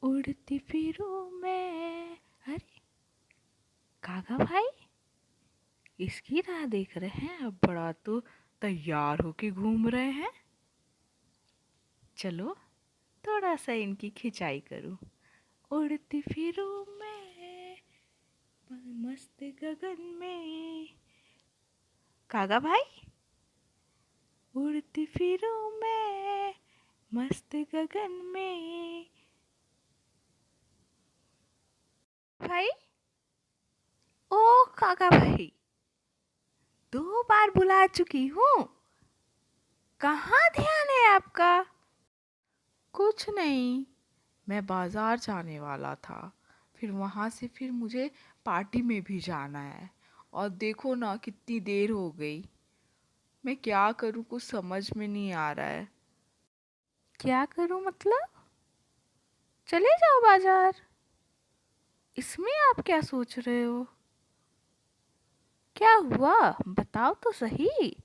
उड़ती फिरूं मैं। अरे कागा भाई, इसकी राह देख रहे हैं? अब बड़ा तो तैयार होके घूम रहे हैं। चलो थोड़ा सा इनकी खिंचाई करूं। उड़ती फिरूं मैं मस्त गगन में। कागा भाई, उड़ती फिरूं मैं मस्त गगन में। भाई, ओ काका भाई, 2 बार बुला चुकी हूँ, कहाँ ध्यान है आपका? कुछ नहीं, मैं बाजार जाने वाला था, फिर वहाँ से फिर मुझे पार्टी में भी जाना है। और देखो ना कितनी देर हो गई। मैं क्या करूँ, कुछ समझ में नहीं आ रहा है। क्या करूँ मतलब? चले जाओ बाजार। इसमें आप क्या सोच रहे हो? क्या हुआ, बताओ तो सही।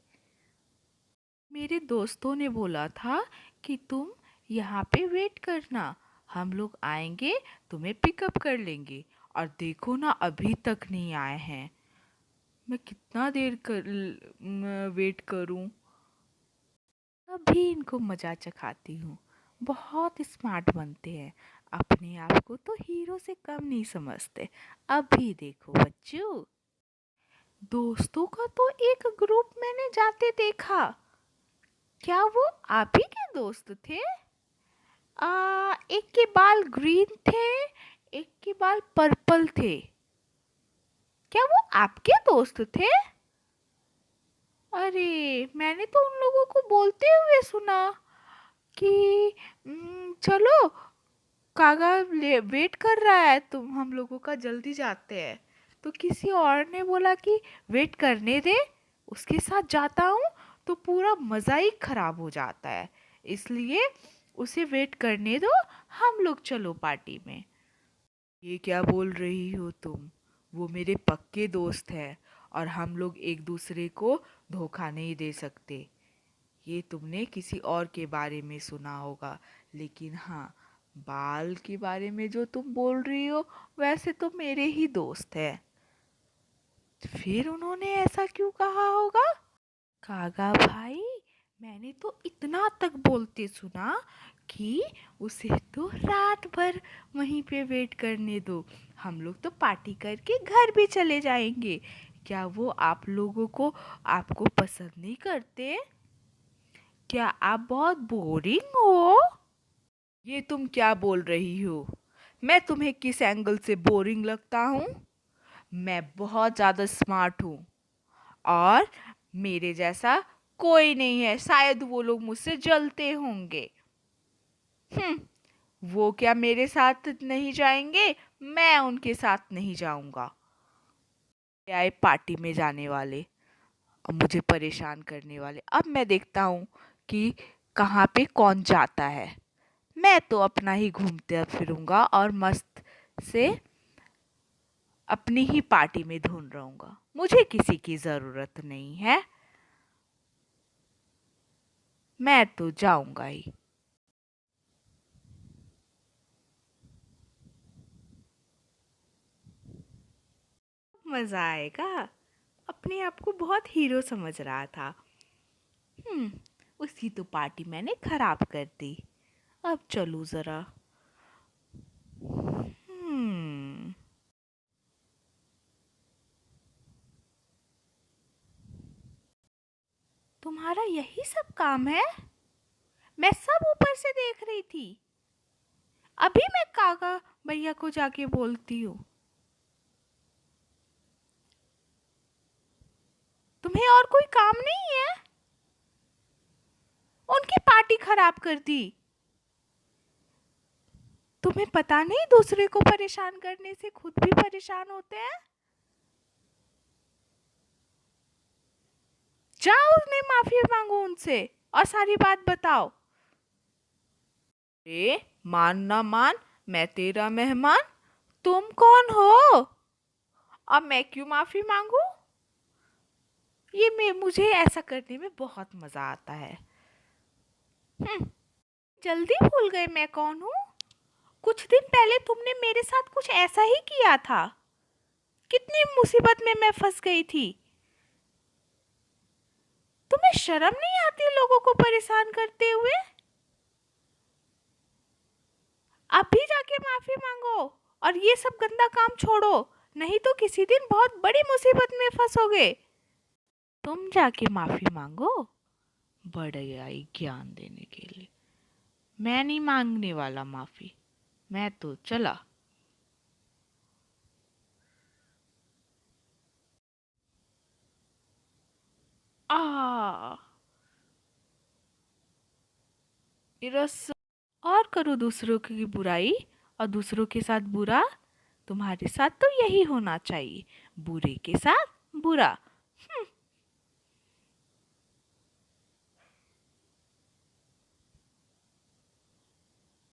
मेरे दोस्तों ने बोला था कि तुम यहाँ पे वेट करना, हम लोग आएंगे, तुम्हें पिकअप कर लेंगे। और देखो ना अभी तक नहीं आए हैं। मैं कितना देर वेट करूं। अभी इनको मजा चखाती हूँ। बहुत स्मार्ट बनते हैं, अपने आप को तो हीरो से कम नहीं समझते। अभी देखो बच्चों, दोस्तों का तो एक ग्रुप मैंने जाते देखा। क्या वो आप ही के दोस्त थे? एक के बाल ग्रीन थे, एक के बाल पर्पल थे। क्या वो आपके दोस्त थे? अरे मैंने तो उन लोगों को बोलते हुए सुना कि चलो कागा वेट कर रहा है, तुम हम लोगों का जल्दी जाते हैं। तो किसी और ने बोला कि वेट करने दे, उसके साथ जाता हूँ तो पूरा मज़ा ही खराब हो जाता है, इसलिए उसे वेट करने दो, हम लोग चलो पार्टी में। ये क्या बोल रही हो तुम? वो मेरे पक्के दोस्त हैं और हम लोग एक दूसरे को धोखा नहीं दे सकते। ये तुमने किसी और के बारे में सुना होगा, लेकिन हाँ, बाल के बारे में जो तुम बोल रही हो वैसे तो मेरे ही दोस्त है। फिर उन्होंने ऐसा क्यों कहा होगा? कागा भाई, मैंने तो इतना तक बोलते सुना कि उसे तो रात भर वहीं पे वेट करने दो, हम लोग तो पार्टी करके घर भी चले जाएंगे। क्या वो आप लोगों को आपको पसंद नहीं करते? क्या आप बहुत बोरिंग हो? ये तुम क्या बोल रही हो? मैं तुम्हें किस एंगल से बोरिंग लगता हूँ? मैं बहुत ज़्यादा स्मार्ट हूँ और मेरे जैसा कोई नहीं है, शायद वो लोग मुझसे जलते होंगे। वो क्या मेरे साथ नहीं जाएंगे? मैं उनके साथ नहीं जाऊंगा। ये आए पार्टी में जाने वाले और मुझे परेशान करने वाले। अब मैं देखता हूँ कि कहाँ पे कौन जाता है। मैं तो अपना ही घूमते फिरूंगा और मस्त से अपनी ही पार्टी में धुन रहूंगा, मुझे किसी की ज़रूरत नहीं है। मैं तो जाऊंगा ही। मज़ा आएगा। अपने आप को बहुत हीरो समझ रहा था। हम्म, उसकी तो पार्टी मैंने खराब कर दी। अब चलूँ ज़रा। हम्म, तुम्हारा यही सब काम है? मैं सब ऊपर से देख रही थी। अभी मैं काका भैया को जाके बोलती हूँ। तुम्हें और कोई काम नहीं है? उनकी पार्टी खराब कर दी। तुम्हें पता नहीं दूसरे को परेशान करने से खुद भी परेशान होते हैं? जाओ उन्हें माफी मांगो उनसे और सारी बात बताओ। ए, मान ना मान, मैं तेरा मेहमान, तुम कौन हो? अब मैं क्यों माफी मांगू? मुझे ऐसा करने में बहुत मजा आता है। हम्म, जल्दी भूल गए मैं कौन हूँ। कुछ दिन पहले तुमने मेरे साथ कुछ ऐसा ही किया था। कितनी मुसीबत में मैं फंस गई थी। तुम्हें शर्म नहीं आती लोगों को परेशान करते हुए? अभी जाके माफी मांगो और ये सब गंदा काम छोड़ो, नहीं तो किसी दिन बहुत बड़ी मुसीबत में फंसोगे। तुम जाके माफी मांगो, बड़े आई ज्ञान देने के लिए। मैं नहीं मांगने वाला माफी, मैं तो चला। आ रस और करो दूसरों की बुराई और दूसरों के साथ बुरा। तुम्हारे साथ तो यही होना चाहिए, बुरे के साथ बुरा।